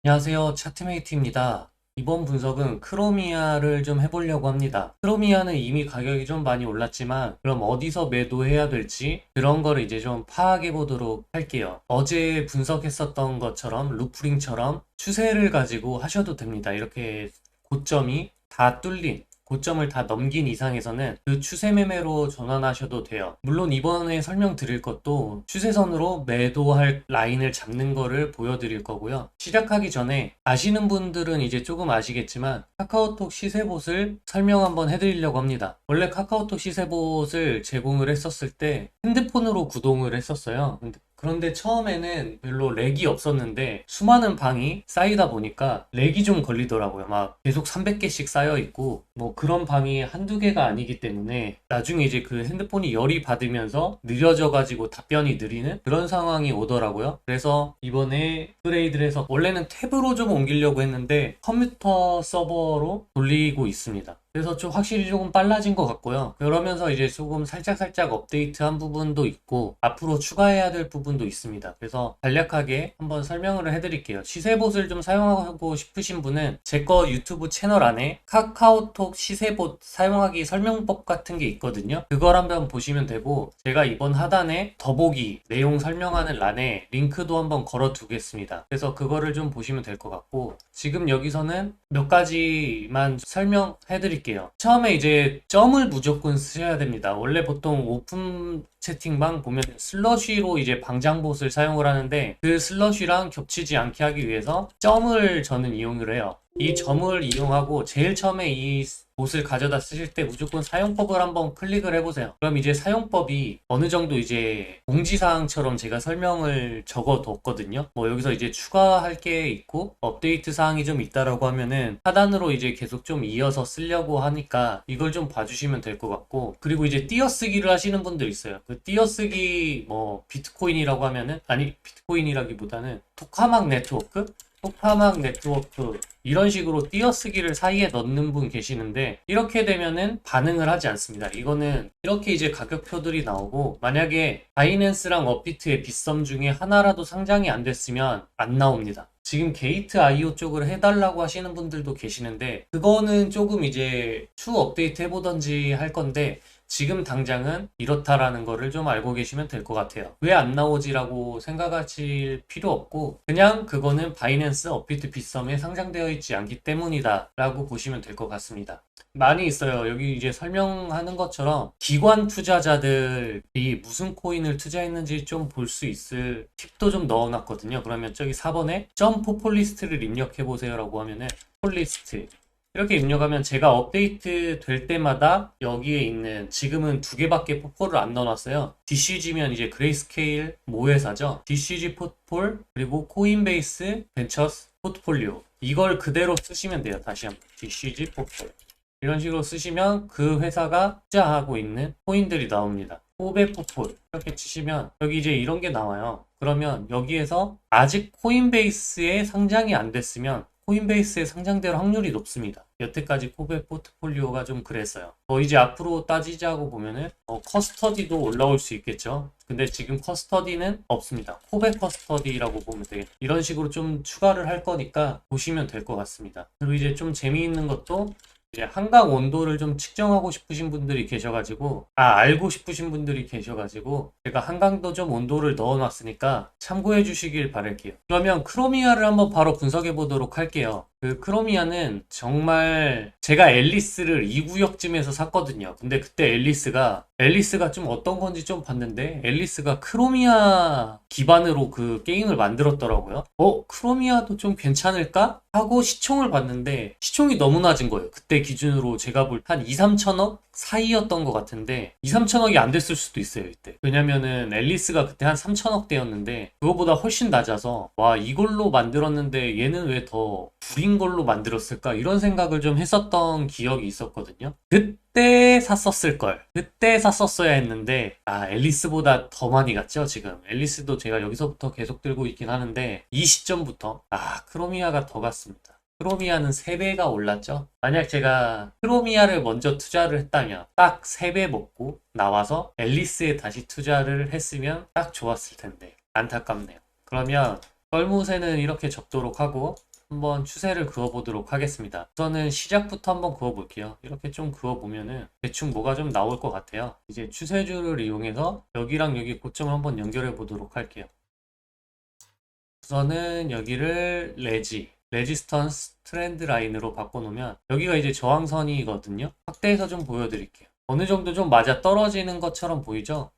안녕하세요. 차트메이트입니다. 이번 분석은 크로미아를 좀 해보려고 합니다. 크로미아는 이미 가격이 좀 많이 올랐지만 그럼 어디서 매도해야 될지 그런 거를 이제 좀 파악해 보도록 할게요. 어제 분석했었던 것처럼 루프링처럼 추세를 가지고 하셔도 됩니다. 이렇게 고점이 다 뚫린 고점을 다 넘긴 이상에서는 그 추세 매매로 전환하셔도 돼요. 물론 이번에 설명드릴 것도 추세선으로 매도할 라인을 잡는 거를 보여드릴 거고요. 시작하기 전에 아시는 분들은 이제 조금 아시겠지만 카카오톡 시세봇을 설명 한번 해드리려고 합니다. 원래 카카오톡 시세봇을 제공을 했었을 때 핸드폰으로 구동을 했었어요. 그런데 처음에는 별로 렉이 없었는데 수많은 방이 쌓이다 보니까 렉이 좀 걸리더라고요. 막 계속 300개씩 쌓여 있고 뭐 그런 방이 한두 개가 아니기 때문에 나중에 이제 그 핸드폰이 열이 받으면서 느려져 가지고 답변이 느리는 그런 상황이 오더라고요. 그래서 이번에 업그레이드를 해서 원래는 탭으로 좀 옮기려고 했는데 컴퓨터 서버로 돌리고 있습니다. 그래서 좀 확실히 조금 빨라진 것 같고요. 그러면서 이제 조금 살짝살짝 업데이트한 부분도 있고 앞으로 추가해야 될 부분도 있습니다. 그래서 간략하게 한번 설명을 해드릴게요. 시세봇을 좀 사용하고 싶으신 분은 제 거 유튜브 채널 안에 카카오톡 시세봇 사용하기 설명법 같은 게 있거든요. 그걸 한번 보시면 되고 제가 이번 하단에 더보기 내용 설명하는 란에 링크도 한번 걸어 두겠습니다. 그래서 그거를 좀 보시면 될 것 같고 지금 여기서는 몇 가지만 설명해 드릴게요. 처음에 이제 점을 무조건 쓰셔야 됩니다. 원래 보통 오픈 채팅방 보면 슬러시로 이제 방장봇을 사용을 하는데 그 슬러시랑 겹치지 않게 하기 위해서 점을 저는 이용을 해요. 이 점을 이용하고 제일 처음에 이 봇을 가져다 쓰실 때 무조건 사용법을 한번 클릭을 해보세요. 그럼 이제 사용법이 어느 정도 이제 공지사항처럼 제가 설명을 적어뒀거든요. 뭐 여기서 이제 추가할 게 있고 업데이트 사항이 좀 있다라고 하면은 하단으로 이제 계속 좀 이어서 쓰려고 하니까 이걸 좀 봐주시면 될 것 같고 그리고 이제 띄어쓰기를 하시는 분들 있어요. 그 띄어쓰기 뭐 비트코인이라고 하면은 아니 비트코인이라기보다는 토카막 네트워크? 토카막 네트워크 이런 식으로 띄어쓰기를 사이에 넣는 분 계시는데 이렇게 되면은 반응을 하지 않습니다. 이거는 이렇게 이제 가격표들이 나오고 만약에 바이낸스랑 업비트의 빗썸 중에 하나라도 상장이 안 됐으면 안 나옵니다. 지금 게이트 IO 쪽으로 해달라고 하시는 분들도 계시는데 그거는 조금 이제 추후 업데이트 해보던지 할 건데 지금 당장은 이렇다라는 거를 좀 알고 계시면 될 것 같아요. 왜 안 나오지라고 생각하실 필요 없고 그냥 그거는 바이낸스 업비트 빗썸에 상장되어 있지 않기 때문이다 라고 보시면 될 것 같습니다. 많이 있어요. 여기 이제 설명하는 것처럼 기관 투자자들이 무슨 코인을 투자했는지 좀 볼 수 있을 팁도 좀 넣어놨거든요. 그러면 저기 4번에 점 포폴리스트를 입력해 보세요 라고 하면은 포폴리스트 이렇게 입력하면 제가 업데이트 될 때마다 여기에 있는 지금은 두 개밖에 포폴을 안 넣어놨어요. DCG면 이제 그레이스케일 모회사죠. DCG 포폴 그리고 코인베이스 벤처스 포트폴리오 이걸 그대로 쓰시면 돼요. 다시 한번 DCG 포폴 이런 식으로 쓰시면 그 회사가 투자하고 있는 코인들이 나옵니다. 포베 포폴 이렇게 치시면 여기 이제 이런 게 나와요. 그러면 여기에서 아직 코인베이스에 상장이 안 됐으면 코인베이스에 상장될 확률이 높습니다. 여태까지 포베 포트폴리오가 좀 그랬어요. 이제 앞으로 따지자고 보면은 커스터디도 올라올 수 있겠죠. 근데 지금 커스터디는 없습니다. 포베 커스터디라고 보면 되겠 이런 식으로 좀 추가를 할 거니까 보시면 될 것 같습니다. 그리고 이제 좀 재미있는 것도 이제 한강 온도를 좀 측정하고 싶으신 분들이 계셔가지고 알고 싶으신 분들이 계셔가지고 제가 한강도 좀 온도를 넣어놨으니까 참고해 주시길 바랄게요. 그러면 크로미아를 한번 바로 분석해 보도록 할게요. 그 크로미아는 정말 제가 앨리스를 2구역쯤에서 샀거든요. 근데 그때 앨리스가 좀 어떤 건지 좀 봤는데 앨리스가 크로미아 기반으로 그 게임을 만들었더라고요. 크로미아도 좀 괜찮을까? 하고 시총을 봤는데 시총이 너무 낮은 거예요. 그때 기준으로 제가 볼 한 2, 3천억 사이였던 것 같은데 2, 3천억이 안 됐을 수도 있어요 이때. 왜냐면은 앨리스가 그때 한 3천억대였는데 그거보다 훨씬 낮아서 와 이걸로 만들었는데 얘는 왜 더 구린 걸로 만들었을까 이런 생각을 좀 했었던 기억이 있었거든요. 그때 샀었을 걸. 그때 샀었어야 했는데 앨리스보다 더 많이 갔죠 지금. 앨리스도 제가 여기서부터 계속 들고 있긴 하는데 이 시점부터 크로미아가 더 갔습니다. 크로미아는 3배가 올랐죠. 만약 제가 크로미아를 먼저 투자를 했다면 딱 3배 먹고 나와서 앨리스에 다시 투자를 했으면 딱 좋았을 텐데 안타깝네요. 그러면 썰무새는 이렇게 접도록 하고 한번 추세를 그어보도록 하겠습니다. 우선은 시작부터 한번 그어볼게요. 이렇게 좀 그어보면은 대충 뭐가 좀 나올 것 같아요. 이제 추세줄을 이용해서 여기랑 여기 고점을 한번 연결해 보도록 할게요. 우선은 여기를 레지스턴스 트렌드 라인으로 바꿔놓으면 여기가 이제 저항선이거든요. 확대해서 좀 보여드릴게요. 어느 정도 좀 맞아 떨어지는 것처럼 보이죠?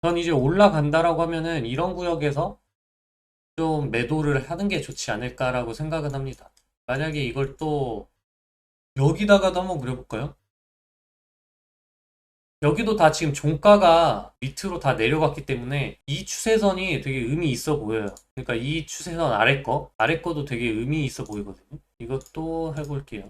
전 이제 올라간다라고 하면은 이런 구역에서 좀 매도를 하는 게 좋지 않을까라고 생각은 합니다. 만약에 이걸 또 여기다가도 한번 그려볼까요? 여기도 다 지금 종가가 밑으로 다 내려갔기 때문에 이 추세선이 되게 의미 있어 보여요. 그러니까 이 추세선 아래 거도 되게 의미 있어 보이거든요. 이것도 해볼게요.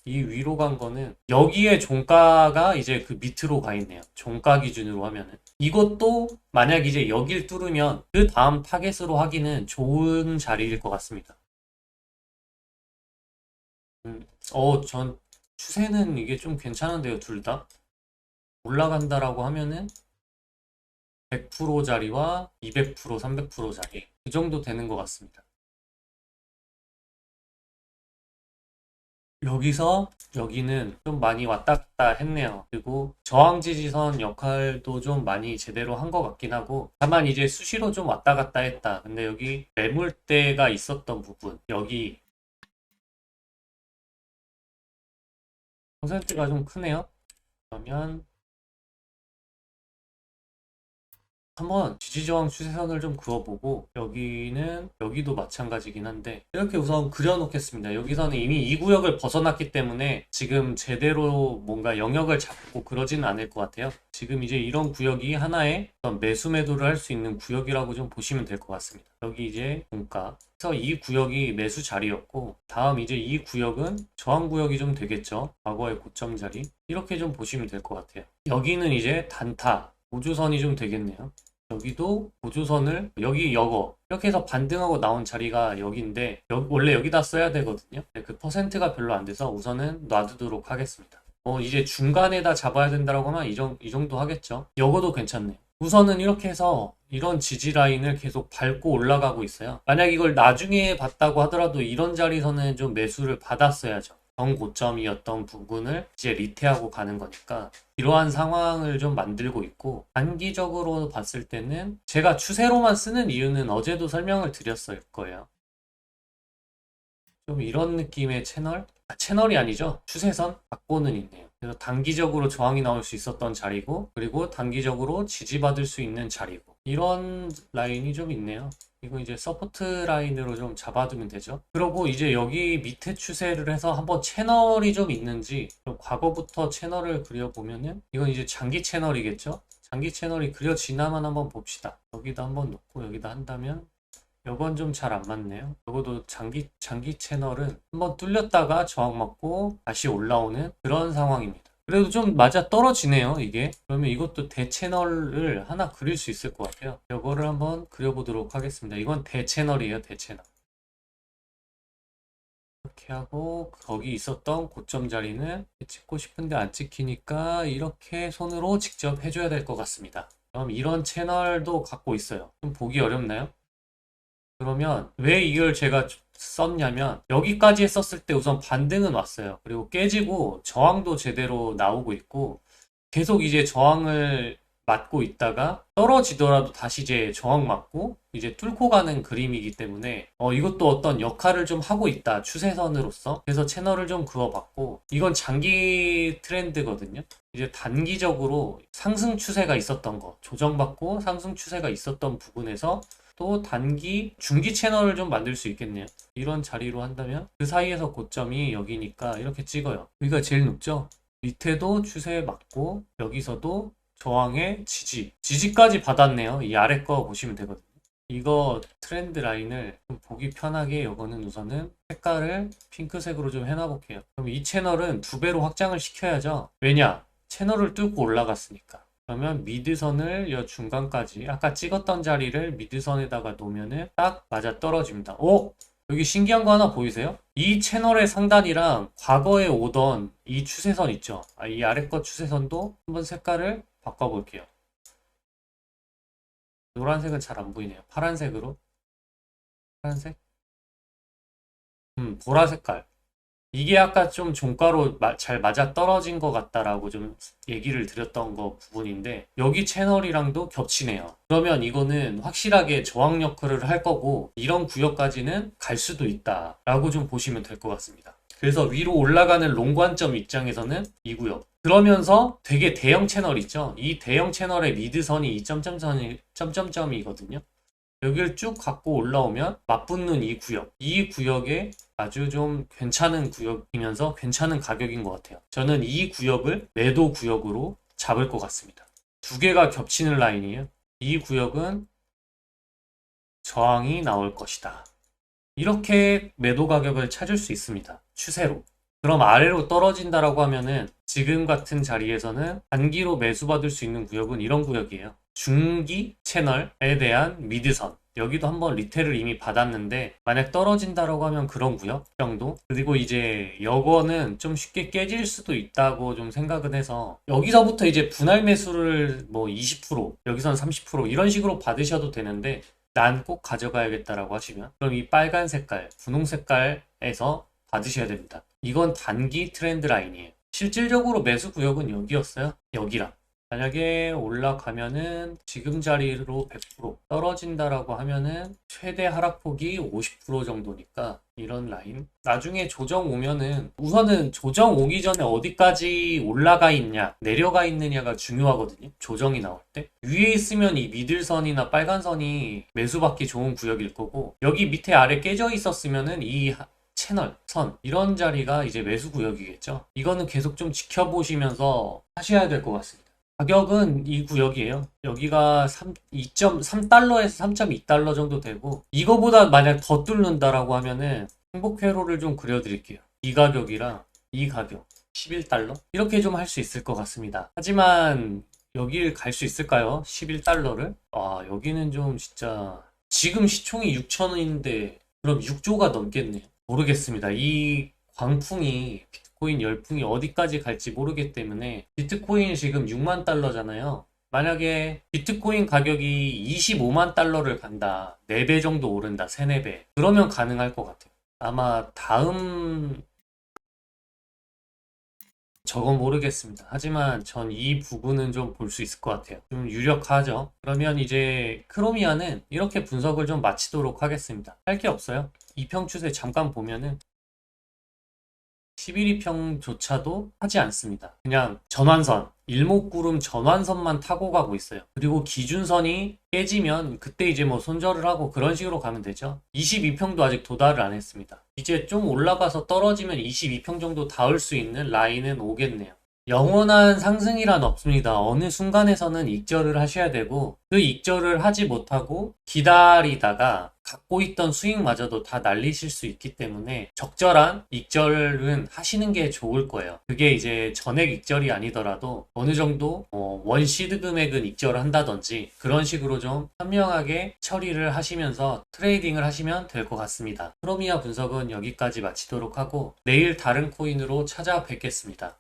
이 위로 간 거는 여기에 종가가 이제 그 밑으로 가 있네요. 종가 기준으로 하면은. 이것도 만약 이제 여길 뚫으면 그 다음 타겟으로 하기는 좋은 자리일 것 같습니다. 전 추세는 이게 좀 괜찮은데요, 둘 다. 올라간다라고 하면은 100%짜리와 200%, 300%짜리. 그 정도 되는 것 같습니다. 여기서 여기는 좀 많이 왔다 갔다 했네요. 그리고 저항 지지선 역할도 좀 많이 제대로 한 것 같긴 하고 다만 이제 수시로 좀 왔다 갔다 했다. 근데 여기 매물대가 있었던 부분 여기 퍼센트가 좀 크네요. 그러면 한번 지지저항 추세선을 좀 그어보고 여기도 마찬가지긴 한데 이렇게 우선 그려놓겠습니다. 여기서는 이미 이 구역을 벗어났기 때문에 지금 제대로 뭔가 영역을 잡고 그러지는 않을 것 같아요. 지금 이제 이런 구역이 하나의 어떤 매수 매도를 할 수 있는 구역이라고 좀 보시면 될 것 같습니다. 여기 이제 종가 그래서 이 구역이 매수 자리였고 다음 이제 이 구역은 저항 구역이 좀 되겠죠. 과거의 고점 자리 이렇게 좀 보시면 될 것 같아요. 여기는 이제 단타 보조선이 좀 되겠네요. 여기도 보조선을 여기 여거 이렇게 해서 반등하고 나온 자리가 여기인데 원래 여기다 써야 되거든요. 그 퍼센트가 별로 안 돼서 우선은 놔두도록 하겠습니다. 이제 중간에다 잡아야 된다고 하면 이 정도 하겠죠. 여거도 괜찮네요. 우선은 이렇게 해서 이런 지지 라인을 계속 밟고 올라가고 있어요. 만약 이걸 나중에 봤다고 하더라도 이런 자리에서는 좀 매수를 받았어야죠. 정고점이었던 부분을 이제 리테하고 가는 거니까 이러한 상황을 좀 만들고 있고 단기적으로 봤을 때는 제가 추세로만 쓰는 이유는 어제도 설명을 드렸을 거예요. 좀 이런 느낌의 채널? 채널이 아니죠. 추세선 갖고는 있네요. 그래서 단기적으로 저항이 나올 수 있었던 자리고 그리고 단기적으로 지지받을 수 있는 자리고 이런 라인이 좀 있네요. 이거 이제 서포트 라인으로 좀 잡아두면 되죠. 그리고 이제 여기 밑에 추세를 해서 한번 채널이 좀 있는지 과거부터 채널을 그려보면은 이건 이제 장기 채널이겠죠. 장기 채널이 그려지나만 한번 봅시다. 여기다 한번 놓고 여기다 한다면 요건 좀 잘 안 맞네요. 요것도 장기 채널은 한번 뚫렸다가 저항 맞고 다시 올라오는 그런 상황입니다. 그래도 좀 맞아 떨어지네요, 이게. 그러면 이것도 대채널을 하나 그릴 수 있을 것 같아요. 요거를 한번 그려보도록 하겠습니다. 이건 대채널이에요, 대채널. 이렇게 하고 거기 있었던 고점 자리는 찍고 싶은데 안 찍히니까 이렇게 손으로 직접 해줘야 될 것 같습니다. 그럼 이런 채널도 갖고 있어요. 좀 보기 어렵나요? 그러면 왜 이걸 제가 썼냐면 여기까지 했었을 때 우선 반등은 왔어요. 그리고 깨지고 저항도 제대로 나오고 있고 계속 이제 저항을 맞고 있다가 떨어지더라도 다시 이제 저항 맞고 이제 뚫고 가는 그림이기 때문에 이것도 어떤 역할을 좀 하고 있다 추세선으로서 그래서 채널을 좀 그어봤고 이건 장기 트렌드거든요. 이제 단기적으로 상승 추세가 있었던 거 조정받고 상승 추세가 있었던 부분에서 또 단기 중기 채널을 좀 만들 수 있겠네요. 이런 자리로 한다면 그 사이에서 고점이 여기니까 이렇게 찍어요. 여기가 제일 높죠? 밑에도 추세에 맞고 여기서도 저항의 지지까지 받았네요. 이 아래 거 보시면 되거든요. 이거 트렌드 라인을 좀 보기 편하게 이거는 우선은 색깔을 핑크색으로 좀 해놔 볼게요. 그럼 이 채널은 두 배로 확장을 시켜야죠. 왜냐? 채널을 뚫고 올라갔으니까. 그러면 미드선을 여 중간까지 아까 찍었던 자리를 미드선에다가 놓으면은 딱 맞아 떨어집니다. 오! 여기 신기한 거 하나 보이세요? 이 채널의 상단이랑 과거에 오던 이 추세선 있죠? 이 아래 거 추세선도 한번 색깔을 바꿔볼게요. 노란색은 잘 안 보이네요. 파란색으로. 파란색? 보라 색깔. 이게 아까 좀 종가로 잘 맞아 떨어진 것 같다라고 좀 얘기를 드렸던 거 부분인데 여기 채널이랑도 겹치네요. 그러면 이거는 확실하게 저항 역할을 할 거고 이런 구역까지는 갈 수도 있다라고 좀 보시면 될 것 같습니다. 그래서 위로 올라가는 롱 관점 입장에서는 이 구역. 그러면서 되게 대형 채널 있죠? 이 대형 채널의 미드선이 이 점점점이거든요. 여기를 쭉 갖고 올라오면 맞붙는 이 구역. 이 구역에 아주 좀 괜찮은 구역이면서 괜찮은 가격인 것 같아요. 저는 이 구역을 매도 구역으로 잡을 것 같습니다. 두 개가 겹치는 라인이에요. 이 구역은 저항이 나올 것이다. 이렇게 매도 가격을 찾을 수 있습니다. 추세로. 그럼 아래로 떨어진다라고 하면은 지금 같은 자리에서는 단기로 매수받을 수 있는 구역은 이런 구역이에요. 중기 채널에 대한 미드선. 여기도 한번 리테를 이미 받았는데 만약 떨어진다라고 하면 그런 구역 정도? 그리고 이제 여거는 좀 쉽게 깨질 수도 있다고 좀 생각은 해서 여기서부터 이제 분할 매수를 뭐 20% 여기선 30% 이런 식으로 받으셔도 되는데 난 꼭 가져가야겠다라고 하시면 그럼 이 빨간 색깔, 분홍 색깔에서 받으셔야 됩니다. 이건 단기 트렌드 라인이에요. 실질적으로 매수 구역은 여기였어요. 여기랑. 만약에 올라가면은 지금 자리로 100% 떨어진다라고 하면은 최대 하락폭이 50% 정도니까 이런 라인. 나중에 조정 오면은 우선은 조정 오기 전에 어디까지 올라가 있냐, 내려가 있느냐가 중요하거든요. 조정이 나올 때. 위에 있으면 이 미들선이나 빨간 선이 매수받기 좋은 구역일 거고 여기 밑에 아래 깨져 있었으면은 이 채널, 선 이런 자리가 이제 매수 구역이겠죠. 이거는 계속 좀 지켜보시면서 하셔야 될 것 같습니다. 가격은 이 구역이에요. 여기가 2.3달러에서 3.2달러 정도 되고 이거보다 만약 더 뚫는다라고 하면은 행복 회로를 좀 그려드릴게요. 이 가격이랑 이 가격 11달러 이렇게 좀 할 수 있을 것 같습니다. 하지만 여길 갈 수 있을까요? 11달러를? 아 여기는 좀 진짜 지금 시총이 6천원인데 그럼 6조가 넘겠네요. 모르겠습니다. 이 광풍이 비트코인 열풍이 어디까지 갈지 모르기 때문에 비트코인 지금 6만 달러잖아요. 만약에 비트코인 가격이 25만 달러를 간다. 4배 정도 오른다. 3, 4배. 그러면 가능할 것 같아요. 아마 다음 저건 모르겠습니다. 하지만 전 이 부분은 좀 볼 수 있을 것 같아요. 좀 유력하죠. 그러면 이제 크로미아는 이렇게 분석을 좀 마치도록 하겠습니다. 할 게 없어요. 이평 추세 잠깐 보면은 11이평조차도 하지 않습니다. 그냥 전환선, 일목구름 전환선만 타고 가고 있어요. 그리고 기준선이 깨지면 그때 이제 뭐 손절을 하고 그런 식으로 가면 되죠. 22평도 아직 도달을 안 했습니다. 이제 좀 올라가서 떨어지면 22평 정도 닿을 수 있는 라인은 오겠네요. 영원한 상승이란 없습니다. 어느 순간에서는 익절을 하셔야 되고 그 익절을 하지 못하고 기다리다가 갖고 있던 수익마저도 다 날리실 수 있기 때문에 적절한 익절은 하시는 게 좋을 거예요. 그게 이제 전액 익절이 아니더라도 어느 정도 원시드 금액은 익절을 한다든지 그런 식으로 좀 현명하게 처리를 하시면서 트레이딩을 하시면 될 것 같습니다. 크로미아 분석은 여기까지 마치도록 하고 내일 다른 코인으로 찾아뵙겠습니다.